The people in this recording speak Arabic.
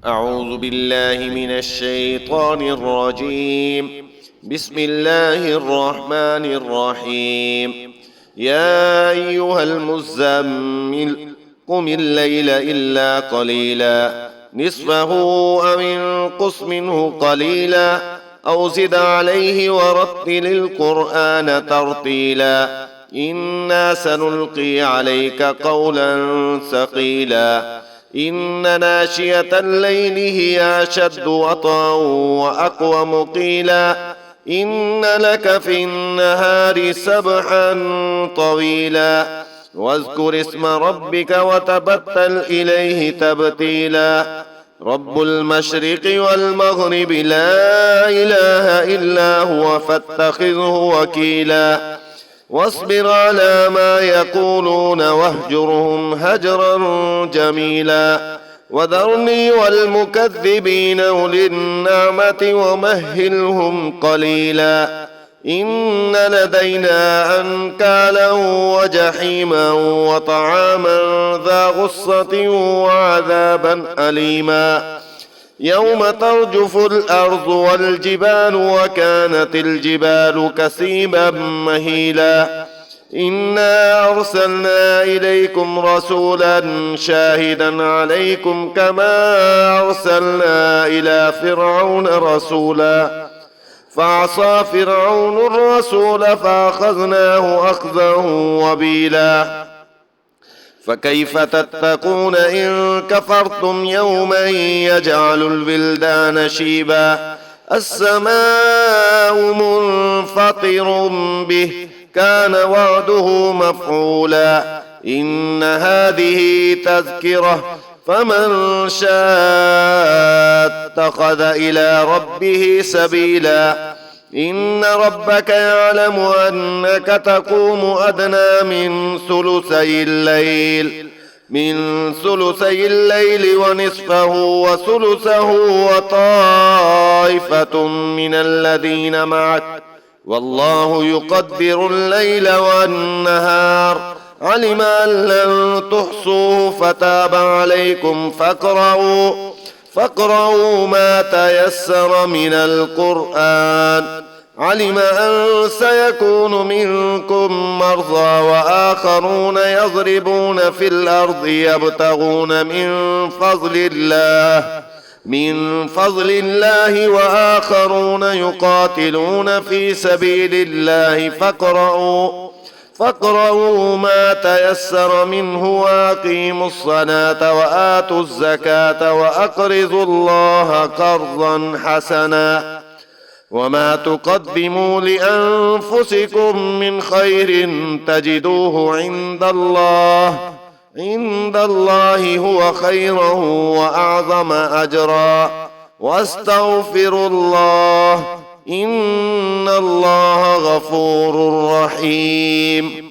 أعوذ بالله من الشيطان الرجيم. بسم الله الرحمن الرحيم. يا أيها المزمل قم الليل إلا قليلا نصفه أو انقص منه قليلا أو زد عليه ورتل القرآن ترتيلا إنا سنلقي عليك قولا ثقيلا إن ناشئة الليل هي أشد وطئا وأقوم قيلا إن لك في النهار سبحا طويلا واذكر اسم ربك وتبتل إليه تبتيلا رب المشرق والمغرب لا إله إلا هو فاتخذه وكيلا واصبر على ما يقولون واهجرهم هجرا جميلا وذرني والمكذبين أولي النعمة ومهلهم قليلا إن لدينا أنكالا وجحيما وطعاما ذا غصة وعذابا أليما يوم ترجف الأرض والجبال وكانت الجبال كثيبا مهيلا إنا أرسلنا إليكم رسولا شاهدا عليكم كما أرسلنا إلى فرعون رسولا فعصى فرعون الرسول فأخذناه أخذا وبيلا فكيف تتقون إن كفرتم يوما يجعل الولدان شيبا السماء منفطر به كان وعده مفعولا إن هذه تذكرة فمن شاء اتخذ إلى ربه سبيلا إن ربك يعلم أنك تقوم أدنى من ثلثي الليل ونصفه وثلثه وطائفة من الذين معك والله يقدر الليل والنهار علم أن لن تحصوه فتاب عليكم فاقرؤوا ما تيسر من القرآن علم أن سيكون منكم مرضى وآخرون يضربون في الأرض يبتغون من فضل الله وآخرون يقاتلون في سبيل الله فاقرؤوا ما تيسر منه وأقيموا الصلاة وآتوا الزكاة وأقرضوا الله قرضا حسنا وما تقدموا لأنفسكم من خير تجدوه عند الله هو خيرا وأعظم أجرا واستغفروا الله إن الله غفور رحيم